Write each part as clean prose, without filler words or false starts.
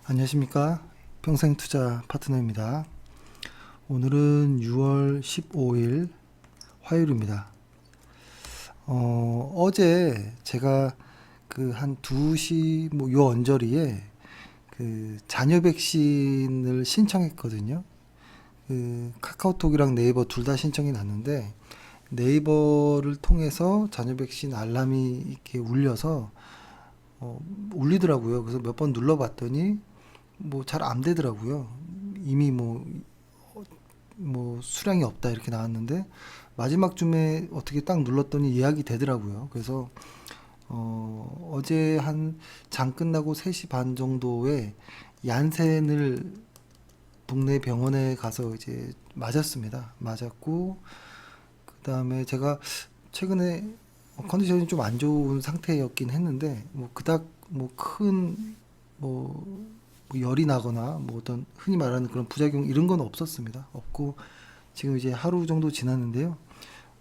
안녕하십니까. 평생투자 파트너입니다. 오늘은 6월 15일 화요일입니다. 어제 제가 그 한 2시 요 언저리에 그 자녀 백신을 신청했거든요. 그 카카오톡이랑 네이버 둘 다 신청이 났는데 네이버를 통해서 자녀 백신 알람이 이렇게 울려서 울리더라고요. 그래서 몇 번 눌러봤더니 뭐 잘 안 되더라고요. 이미 뭐 수량이 없다 이렇게 나왔는데 마지막 쯤에 어떻게 딱 눌렀더니 예약이 되더라고요. 그래서 어제 한 장 끝나고 3시 반 정도에 얀센을 동네 병원에 가서 이제 맞았습니다. 맞았고 그다음에 제가 최근에 컨디션이 좀 안 좋은 상태였긴 했는데 뭐 그닥 뭐 큰 뭐 열이 나거나 뭐 어떤 흔히 말하는 그런 부작용 이런 건 없었습니다. 없고 지금 이제 하루 정도 지났는데요.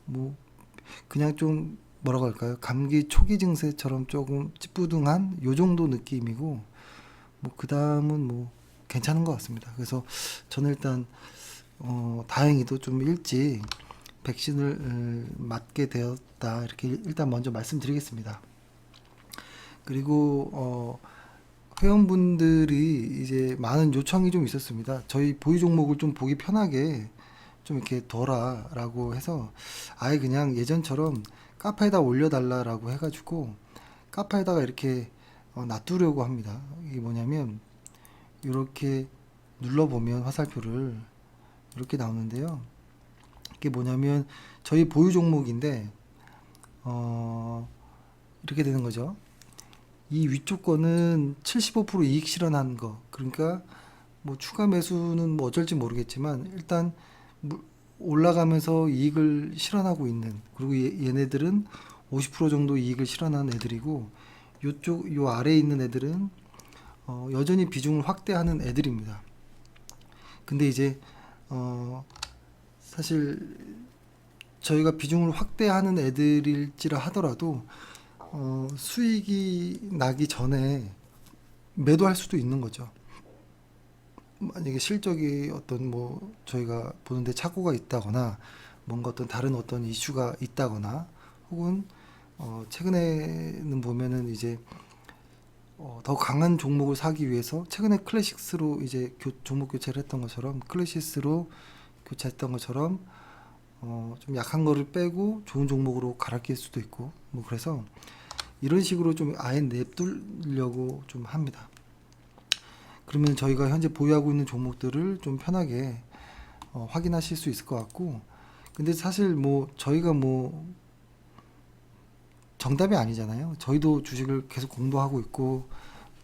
뭐 그냥 좀 뭐라고 할까요? 감기 초기 증세처럼 조금 찌뿌둥한 요 정도 느낌이고 뭐 그다음은 뭐 괜찮은 것 같습니다. 그래서 저는 일단 다행히도 좀 일찍 백신을 맞게 되었다 이렇게 일단 먼저 말씀드리겠습니다. 그리고 회원분들이 이제 많은 요청이 좀 있었습니다. 저희 보유 종목을 좀 보기 편하게 좀 이렇게 둬라라고 해서 아예 그냥 예전처럼 카페에다 올려달라라고 해가지고 카페에다가 이렇게 놔두려고 합니다. 이게 뭐냐면 이렇게 눌러보면 화살표를 이렇게 나오는데요. 이게 뭐냐면 저희 보유 종목인데 이렇게 되는 거죠. 이 위쪽 거는 75% 이익 실현한 거. 그러니까 뭐 추가 매수는 뭐 어쩔지 모르겠지만 일단 올라가면서 이익을 실현하고 있는. 그리고 얘네들은 50% 정도 이익을 실현한 애들이고 요쪽 요 아래에 있는 애들은 여전히 비중을 확대하는 애들입니다. 근데 이제 사실 저희가 비중을 확대하는 애들일지라 하더라도 수익이 나기 전에 매도할 수도 있는 거죠. 만약에 실적이 어떤 뭐 저희가 보는데 착오가 있다거나 뭔가 어떤 다른 어떤 이슈가 있다거나 혹은 최근에는 보면은 이제 더 강한 종목을 사기 위해서 최근에 클래식스로 이제 종목 교체를 했던 것처럼 클래식스로 교체했던 것처럼 좀 약한 거를 빼고 좋은 종목으로 갈아낄 수도 있고 뭐 그래서 이런 식으로 좀 아예 냅두려고 좀 합니다. 그러면 저희가 현재 보유하고 있는 종목들을 좀 편하게 확인하실 수 있을 것 같고 근데 사실 뭐 저희가 뭐 정답이 아니잖아요. 저희도 주식을 계속 공부하고 있고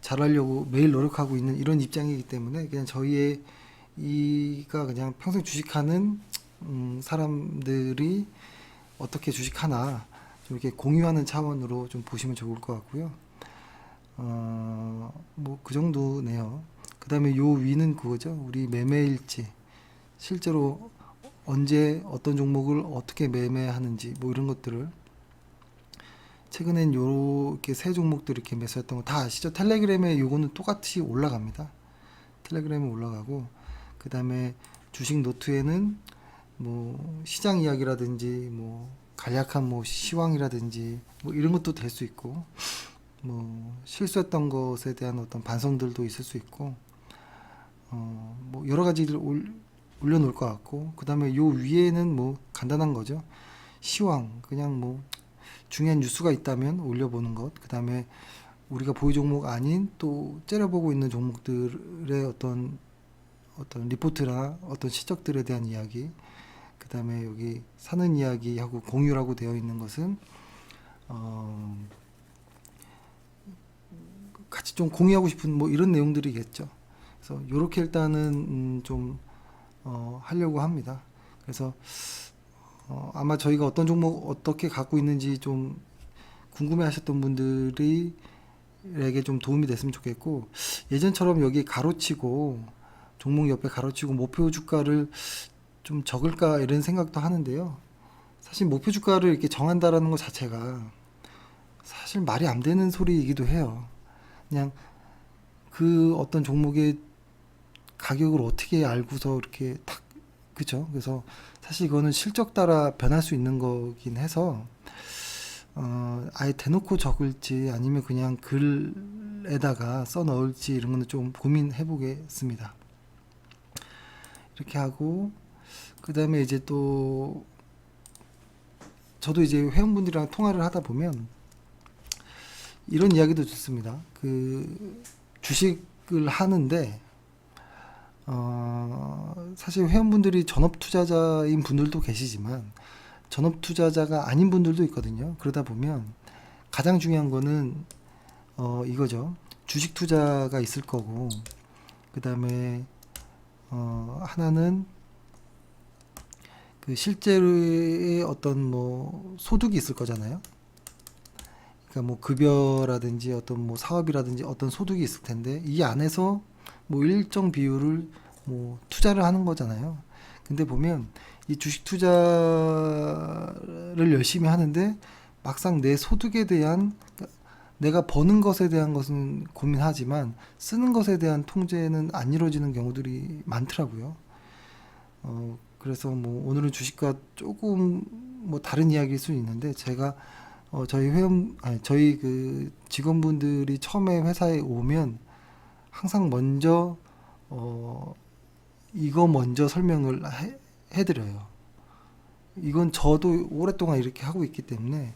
잘하려고 매일 노력하고 있는 이런 입장이기 때문에 그냥 저희의 이가 그냥 평생 주식하는 사람들이 어떻게 주식하나 좀 이렇게 공유하는 차원으로 좀 보시면 좋을 것 같고요. 뭐 그 정도네요. 그 다음에 요 위는 그거죠. 우리 매매일지 실제로 언제 어떤 종목을 어떻게 매매하는지 뭐 이런 것들을 최근엔 요렇게 세 종목들 이렇게 매수했던 거 다 아시죠? 텔레그램에 요거는 똑같이 올라갑니다. 텔레그램에 올라가고 그 다음에 주식 노트에는 뭐 시장 이야기라든지 뭐 간략한 뭐 시황이라든지 뭐 이런 것도 될 수 있고 뭐 실수했던 것에 대한 어떤 반성들도 있을 수 있고 뭐 여러 가지를 올려놓을 것 같고 그 다음에 요 위에는 뭐 간단한 거죠. 시황 그냥 뭐 중요한 뉴스가 있다면 올려보는 것. 그 다음에 우리가 보유 종목 아닌 또 째려보고 있는 종목들의 어떤 리포트나 어떤 실적들에 대한 이야기. 그 다음에 여기 사는 이야기하고 공유라고 되어 있는 것은 같이 좀 공유하고 싶은 뭐 이런 내용들이겠죠. 그래서 이렇게 일단은 좀 하려고 합니다. 그래서 아마 저희가 어떤 종목 어떻게 갖고 있는지 좀 궁금해하셨던 분들이 에게 좀 도움이 됐으면 좋겠고 예전처럼 여기 가로치고 종목 옆에 가로치고 목표 주가를 좀 적을까 이런 생각도 하는데요. 사실 목표 주가를 이렇게 정한다라는 것 자체가 사실 말이 안 되는 소리이기도 해요. 그냥 그 어떤 종목의 가격을 어떻게 알고서 이렇게 탁, 그죠? 그래서 사실 이거는 실적 따라 변할 수 있는 거긴 해서 아예 대놓고 적을지 아니면 그냥 글에다가 써 넣을지 이런 거는 좀 고민해 보겠습니다. 이렇게 하고 그 다음에 이제 또 저도 이제 회원분들이랑 통화를 하다 보면 이런 이야기도 좋습니다. 그 주식을 하는데 사실 회원분들이 전업 투자자인 분들도 계시지만 전업 투자자가 아닌 분들도 있거든요. 그러다 보면 가장 중요한 거는 이거죠. 주식 투자가 있을 거고 그 다음에 하나는 그 실제로의 어떤 뭐 소득이 있을 거잖아요. 그러니까 뭐 급여라든지 어떤 뭐 사업이라든지 어떤 소득이 있을 텐데 이 안에서 뭐 일정 비율을 뭐 투자를 하는 거잖아요. 근데 보면 이 주식 투자를 열심히 하는데 막상 내 소득에 대한 그러니까 내가 버는 것에 대한 것은 고민하지만 쓰는 것에 대한 통제는 안 이루어지는 경우들이 많더라고요. 그래서 뭐 오늘은 주식과 조금 뭐 다른 이야기일 수 있는데 제가 저희 회원 아니 저희 그 직원분들이 처음에 회사에 오면 항상 먼저 어 이거 먼저 설명을 해드려요. 이건 저도 오랫동안 이렇게 하고 있기 때문에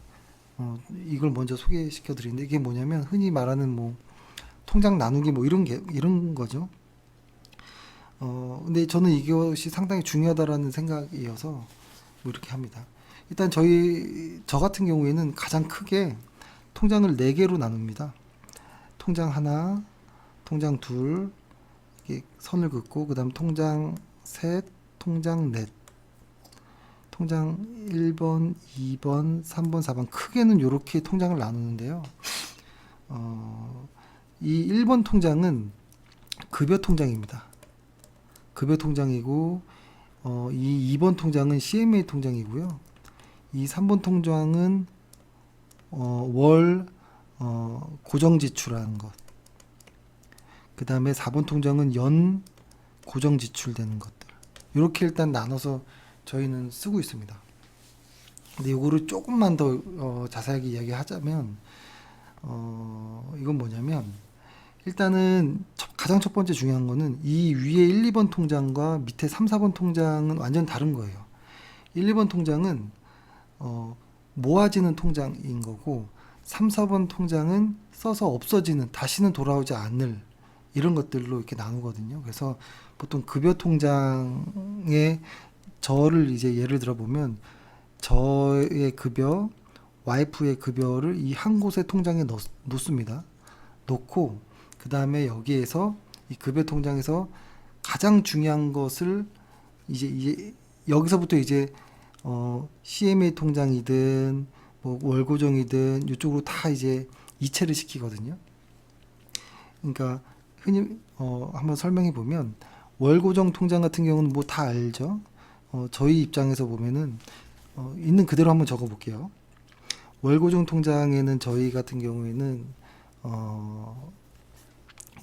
이걸 먼저 소개시켜 드리는데 이게 뭐냐면 흔히 말하는 뭐 통장 나누기 뭐 이런 거죠. 근데 저는 이것이 상당히 중요하다라는 생각이어서 뭐 이렇게 합니다. 일단 저 같은 경우에는 가장 크게 통장을 4개로 나눕니다. 통장 하나, 통장 둘, 이렇게 선을 긋고, 그 다음 통장 셋, 통장 넷, 통장 1번, 2번, 3번, 4번, 크게는 이렇게 통장을 나누는데요. 이 1번 통장은 급여 통장입니다. 급여 통장이고, 이 2번 통장은 CMA 통장이고요. 이 3번 통장은 월 고정 지출하는 것. 그 다음에 4번 통장은 연 고정 지출되는 것들. 이렇게 일단 나눠서 저희는 쓰고 있습니다. 근데 이거를 조금만 더 자세하게 이야기하자면 이건 뭐냐면 일단은 가장 첫 번째 중요한 거는 이 위에 1, 2번 통장과 밑에 3, 4번 통장은 완전 다른 거예요. 1, 2번 통장은 모아지는 통장인 거고 3, 4번 통장은 써서 없어지는 다시는 돌아오지 않을 이런 것들로 이렇게 나누거든요. 그래서 보통 급여 통장에 저를 이제 예를 들어 보면 저의 급여, 와이프의 급여를 이 한 곳의 통장에 놓습니다. 놓고 그 다음에 여기에서 이 급여 통장에서 가장 중요한 것을 이제 여기서부터 이제 CMA 통장이든 뭐 월고정이든 이쪽으로 다 이제 이체를 시키거든요. 그러니까 흔히 한번 설명해 보면 월고정 통장 같은 경우는 뭐 다 알죠. 저희 입장에서 보면은 있는 그대로 한번 적어 볼게요. 월고정 통장에는 저희 같은 경우에는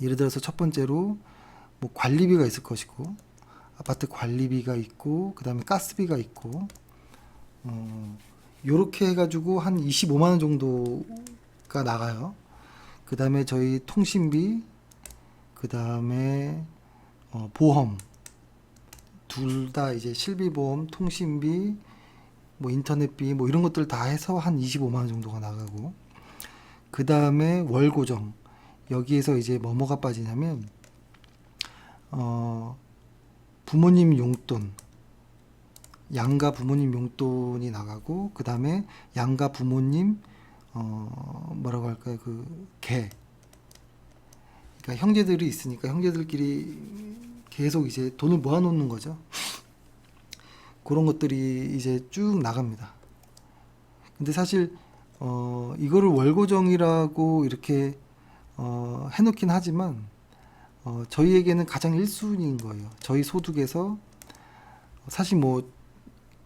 예를 들어서 첫 번째로 뭐 관리비가 있을 것이고 아파트 관리비가 있고 그 다음에 가스비가 있고 요렇게 해가지고 한 25만 원 정도가 나가요. 그 다음에 저희 통신비, 그 다음에 보험 둘 다 이제 실비보험, 통신비, 뭐 인터넷비 뭐 이런 것들 다 해서 한 25만 원 정도가 나가고 그 다음에 월고정 여기에서 이제 뭐가 빠지냐면 부모님 용돈 양가 부모님 용돈이 나가고 그 다음에 양가 부모님 뭐라고 할까요 개 그러니까 형제들이 있으니까 형제들끼리 계속 이제 돈을 모아놓는 거죠. 그런 것들이 이제 쭉 나갑니다. 근데 사실 이거를 월고정이라고 이렇게 해놓긴 하지만 저희에게는 가장 1순위인 거예요. 저희 소득에서 사실 뭐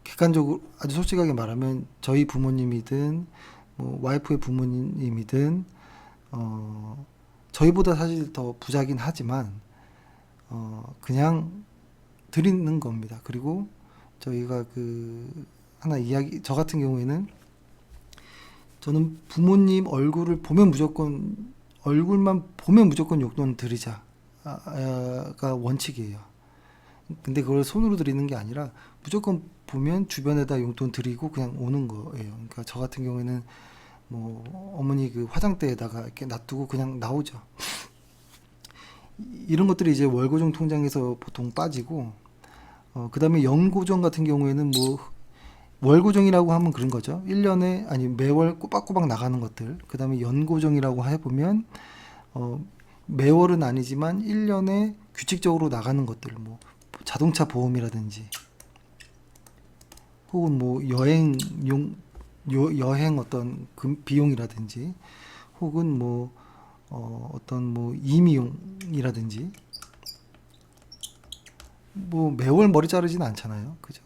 객관적으로 아주 솔직하게 말하면 저희 부모님이든 뭐 와이프의 부모님이든 저희보다 사실 더 부자긴 하지만 그냥 드리는 겁니다. 그리고 저희가 그 하나 이야기, 저 같은 경우에는 저는 부모님 얼굴만 보면 무조건 용돈 드리자가 원칙이에요. 근데 그걸 손으로 드리는 게 아니라 무조건 보면 주변에다 용돈 드리고 그냥 오는 거예요. 그러니까 저 같은 경우에는 뭐 어머니 그 화장대에다가 이렇게 놔두고 그냥 나오죠. 이런 것들이 이제 월고정 통장에서 보통 빠지고, 그 다음에 연고정 같은 경우에는 뭐 월고정이라고 하면 그런 거죠. 1년에 아니 매월 꼬박꼬박 나가는 것들. 그 다음에 연고정이라고 해보면 매월은 아니지만 1년에 규칙적으로 나가는 것들, 뭐 자동차 보험이라든지 혹은 뭐 여행 어떤 비용이라든지 혹은 뭐 어떤 뭐 임의용이라든지, 뭐 매월 머리 자르지는 않잖아요. 그죠?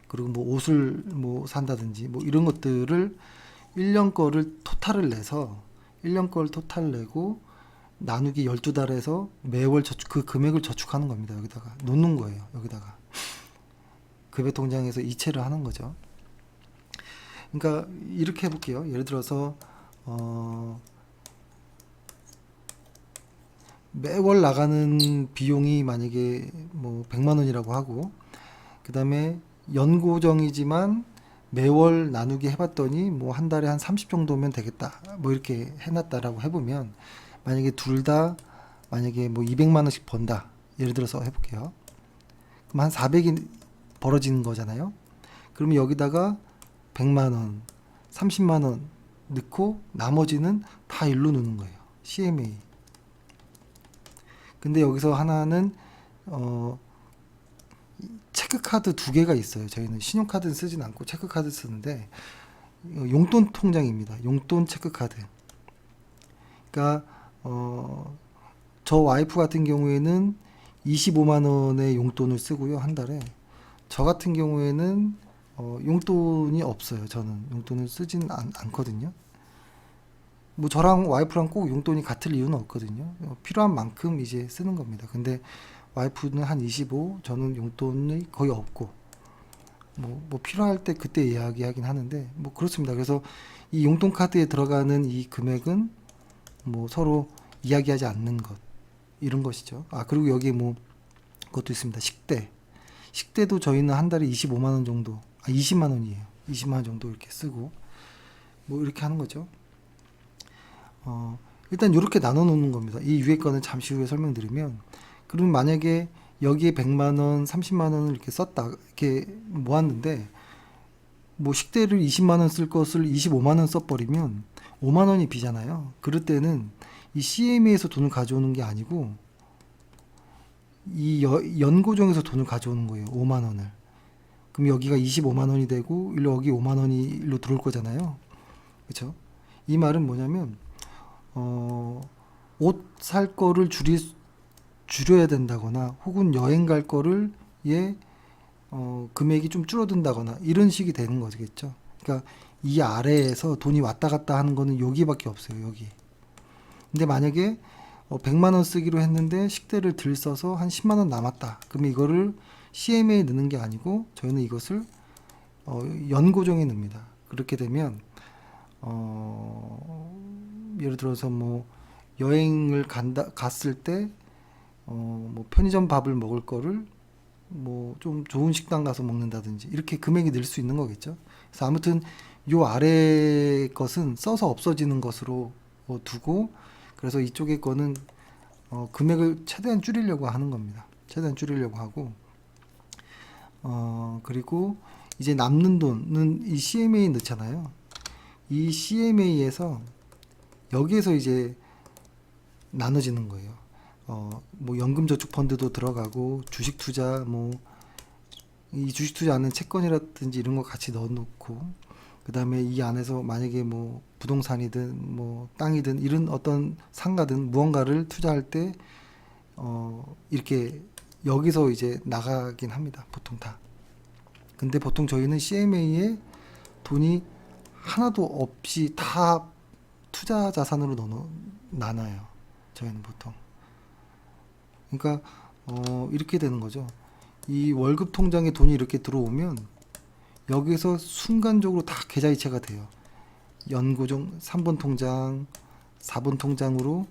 그리고 뭐 옷을 뭐 산다든지 뭐 이런 것들을 1년 거를 토탈을 내서 1년 걸 토탈 내고 나누기 12달에서 매월 그 금액을 저축하는 겁니다. 여기다가 놓는 거예요. 여기다가 급여 통장에서 이체를 하는 거죠. 그러니까 이렇게 해볼게요. 예를 들어서 매월 나가는 비용이 만약에 뭐 100만 원이라고 하고, 그 다음에 연고정이지만 매월 나누기 해봤더니 뭐 한 달에 한 30 정도면 되겠다, 뭐 이렇게 해놨다라고 해보면, 만약에 둘 다 만약에 뭐 200만 원씩 번다, 예를 들어서 해볼게요. 그럼 한 400이 벌어지는 거잖아요. 그러면 여기다가 100만 원, 30만 원 넣고 나머지는 다 일로 넣는 거예요. CMA. 근데 여기서 하나는 체크카드 2개가 있어요. 저희는 신용카드는 쓰진 않고 체크카드 쓰는데, 용돈 통장입니다. 용돈 체크카드. 그러니까 저 와이프 같은 경우에는 25만 원의 용돈을 쓰고요, 한 달에. 저 같은 경우에는 용돈이 없어요. 저는 용돈을 쓰진 않거든요. 뭐 저랑 와이프랑 꼭 용돈이 같을 이유는 없거든요. 필요한 만큼 이제 쓰는 겁니다. 근데 와이프는 한 25, 저는 용돈이 거의 없고, 뭐 필요할 때 그때 이야기하긴 하는데 뭐 그렇습니다. 그래서 이 용돈 카드에 들어가는 이 금액은 뭐 서로 이야기하지 않는 것, 이런 것이죠. 아, 그리고 여기 뭐 그것도 있습니다. 식대도 저희는 한 달에 25만 원 정도, 20만 원이에요. 20만 원 정도 이렇게 쓰고 뭐 이렇게 하는 거죠. 일단 이렇게 나눠 놓는 겁니다. 이 위에 거는 잠시 후에 설명드리면, 그러면 만약에 여기에 100만 원, 30만 원을 이렇게 썼다, 이렇게 모았는데 뭐 식대를 20만 원 쓸 것을 25만 원 써버리면 5만 원이 비잖아요. 그럴 때는 이 CMA에서 돈을 가져오는 게 아니고 이 연고정에서 돈을 가져오는 거예요. 5만 원을. 그럼 여기가 25만 원이 되고 여기 5만 원이 일로 들어올 거잖아요. 그렇죠? 이 말은 뭐냐면 옷 살 거를 줄여야 된다거나 혹은 여행 갈 거를 금액이 좀 줄어든다거나 이런 식이 되는 거겠죠. 그러니까 이 아래에서 돈이 왔다 갔다 하는 거는 여기밖에 없어요. 여기. 근데 만약에 100만 원 쓰기로 했는데 식대를 들 써서 한 10만 원 남았다. 그러면 이거를 CMA에 넣는 게 아니고 저희는 이것을 연고정에 넣습니다. 그렇게 되면 예를 들어서 뭐 여행을 갔을 때 뭐 편의점 밥을 먹을 거를 뭐 좀 좋은 식당 가서 먹는다든지 이렇게 금액이 늘 수 있는 거겠죠. 그래서 아무튼 요 아래 것은 써서 없어지는 것으로 두고, 그래서 이쪽에 거는 금액을 최대한 줄이려고 하는 겁니다. 최대한 줄이려고 하고, 그리고 이제 남는 돈은 이 CMA 넣잖아요. 이 CMA에서 여기에서 이제 나눠지는 거예요. 뭐 연금저축펀드도 들어가고 주식 투자, 뭐 이 주식 투자하는 채권이라든지 이런 거 같이 넣어놓고, 그 다음에 이 안에서 만약에 뭐 부동산이든 뭐 땅이든 이런 어떤 상가든 무언가를 투자할 때 이렇게 여기서 이제 나가긴 합니다. 보통 다. 근데 보통 저희는 CMA에 돈이 하나도 없이 다 투자 자산으로 나눠요. 저희는 보통. 그러니까 이렇게 되는 거죠. 이 월급 통장에 돈이 이렇게 들어오면 여기서 순간적으로 다 계좌이체가 돼요. 연고정 3번 통장, 4번 통장으로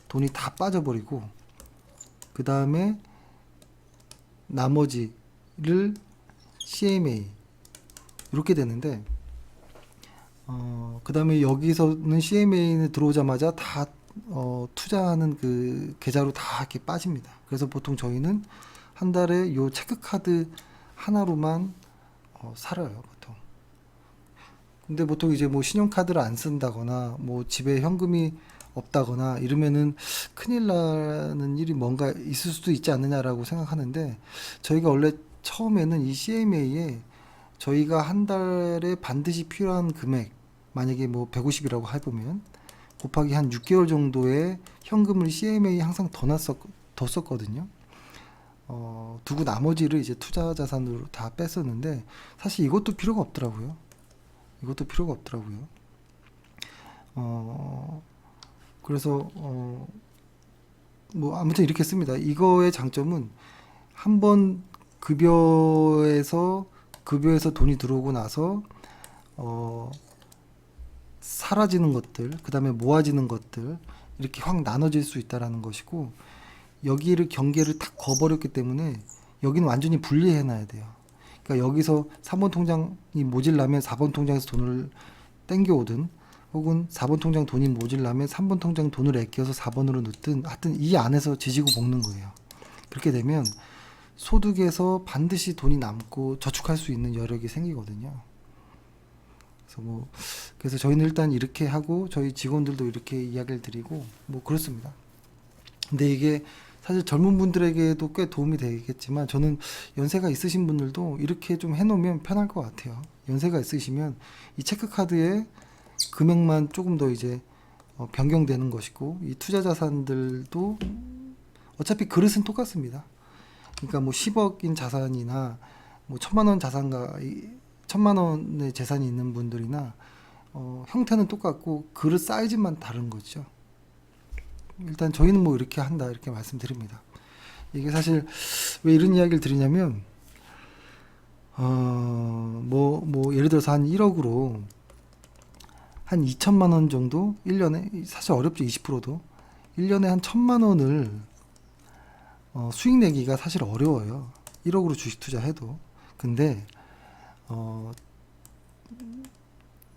돈이 다 빠져버리고, 그 다음에 나머지를 CMA 이렇게 되는데, 그 다음에 여기서는 CMA는 들어오자마자 다 투자하는 그 계좌로 다 이렇게 빠집니다. 그래서 보통 저희는 한 달에 요 체크카드 하나로만 살아요, 보통. 근데 보통 이제 뭐 신용카드를 안 쓴다거나 뭐 집에 현금이 없다거나 이러면은 큰일 나는 일이 뭔가 있을 수도 있지 않느냐라고 생각하는데, 저희가 원래 처음에는 이 CMA에 저희가 한 달에 반드시 필요한 금액, 만약에 뭐 150이라고 해보면 곱하기 한 6개월 정도의 현금을 CMA에 항상 뒀었거든요. 두고 나머지를 이제 투자 자산으로 다 뺐었는데, 사실 이것도 필요가 없더라고요. 이것도 필요가 없더라고요. 그래서 뭐 아무튼 이렇게 씁니다. 이거의 장점은 한번 급여에서 돈이 들어오고 나서 사라지는 것들, 그 다음에 모아지는 것들, 이렇게 확 나눠질 수 있다라는 것이고, 여기를 경계를 탁 거버렸기 때문에 여기는 완전히 분리해 놔야 돼요. 그러니까 여기서 3번 통장이 모질라면 4번 통장에서 돈을 땡겨오든, 혹은 4번 통장 돈이 모질라면 3번 통장 돈을 아껴서 4번으로 넣든, 하여튼 이 안에서 지지고 볶는 거예요. 그렇게 되면 소득에서 반드시 돈이 남고 저축할 수 있는 여력이 생기거든요. 그래서 저희는 일단 이렇게 하고, 저희 직원들도 이렇게 이야기를 드리고 뭐 그렇습니다. 근데 이게 사실 젊은 분들에게도 꽤 도움이 되겠지만, 저는 연세가 있으신 분들도 이렇게 좀 해놓으면 편할 것 같아요. 연세가 있으시면 이 체크카드에 금액만 조금 더 이제 변경되는 것이고, 이 투자 자산들도 어차피 그릇은 똑같습니다. 그러니까 뭐 10억인 자산이나 뭐 1,000만 원 자산가 1,000만 원의 재산이 있는 분들이나 형태는 똑같고 그릇 사이즈만 다른 거죠. 일단 저희는 뭐 이렇게 한다, 이렇게 말씀드립니다. 이게 사실 왜 이런 이야기를 드리냐면, 뭐 예를 들어서 한 1억으로 한 2천만 원 정도 1년에, 사실 어렵죠, 20%도 1년에 한 1,000만 원을 수익 내기가 사실 어려워요. 1억으로 주식 투자해도. 근데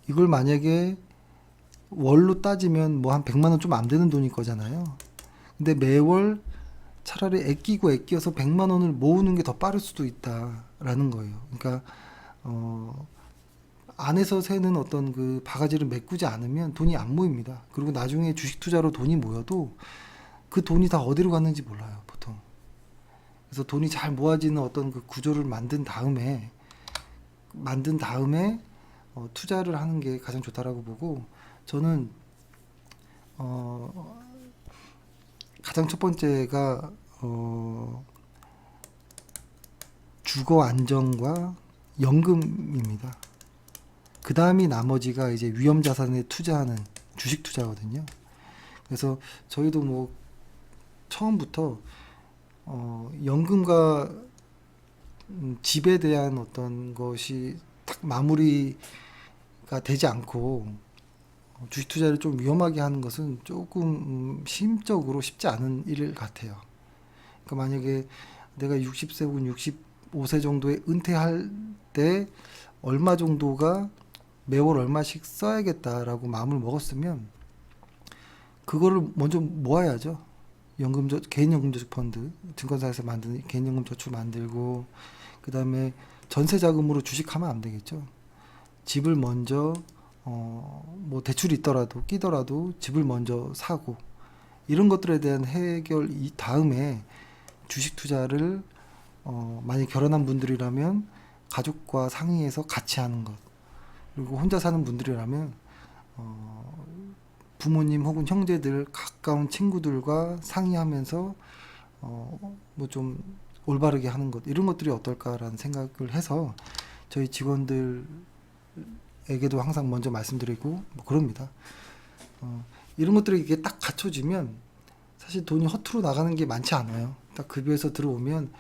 이걸 만약에 월로 따지면 뭐 한 100만 원 좀 안 되는 돈일 거잖아요. 근데 매월 차라리 아껴서 100만 원을 모으는 게 더 빠를 수도 있다라는 거예요. 그러니까 안에서 새는 어떤 그 바가지를 메꾸지 않으면 돈이 안 모입니다. 그리고 나중에 주식 투자로 돈이 모여도 그 돈이 다 어디로 갔는지 몰라요, 보통. 그래서 돈이 잘 모아지는 어떤 그 구조를 만든 다음에 투자를 하는 게 가장 좋다라고 보고, 저는 가장 첫 번째가 주거 안정과 연금입니다. 그 다음이 나머지가 이제 위험 자산에 투자하는 주식 투자거든요. 그래서 저희도 뭐 처음부터 연금과 집에 대한 어떤 것이 딱 마무리가 되지 않고 주식 투자를 좀 위험하게 하는 것은 조금 심적으로 쉽지 않은 일 같아요. 그러니까 만약에 내가 60세 혹은 65세 정도에 은퇴할 때 얼마 정도가 매월 얼마씩 써야겠다라고 마음을 먹었으면 그거를 먼저 모아야죠. 개인연금저축펀드, 증권사에서 만드는 개인연금저축 만들고, 그 다음에 전세자금으로 주식하면 안 되겠죠. 집을 먼저 뭐 대출이 끼더라도 집을 먼저 사고, 이런 것들에 대한 해결 다음에 주식 투자를 만약 결혼한 분들이라면 가족과 상의해서 같이 하는 것, 그리고 혼자 사는 분들이라면 부모님 혹은 형제들, 가까운 친구들과 상의하면서 뭐 좀 올바르게 하는 것, 이런 것들이 어떨까라는 생각을 해서 저희 직원들에게도 항상 먼저 말씀드리고 뭐 그럽니다. 이런 것들이 이게 딱 갖춰지면 사실 돈이 허투루 나가는 게 많지 않아요. 딱 급여에서 들어오면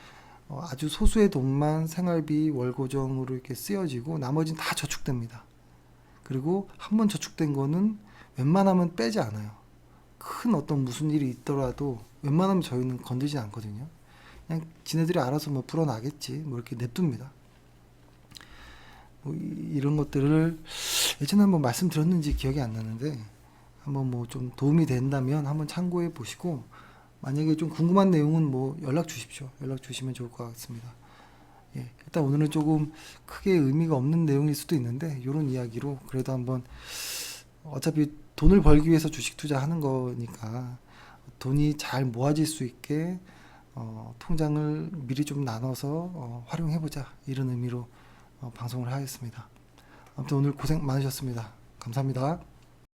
아주 소수의 돈만 생활비 월고정으로 이렇게 쓰여지고 나머지는 다 저축됩니다. 그리고 한 번 저축된 거는 웬만하면 빼지 않아요. 큰 어떤 무슨 일이 있더라도 웬만하면 저희는 건들지 않거든요. 그냥 지네들이 알아서 뭐 풀어나겠지 뭐 이렇게 냅둡니다. 뭐 이런 것들을 예전에 한번 말씀드렸는지 기억이 안 나는데 한번 뭐 좀 도움이 된다면 한번 참고해 보시고 만약에 좀 궁금한 내용은 뭐 연락 주십시오. 연락 주시면 좋을 것 같습니다. 예, 일단 오늘은 조금 크게 의미가 없는 내용일 수도 있는데 이런 이야기로 그래도 한번 어차피 돈을 벌기 위해서 주식 투자하는 거니까 돈이 잘 모아질 수 있게 통장을 미리 좀 나눠서 활용해보자 이런 의미로 방송을 하겠습니다. 아무튼 오늘 고생 많으셨습니다. 감사합니다.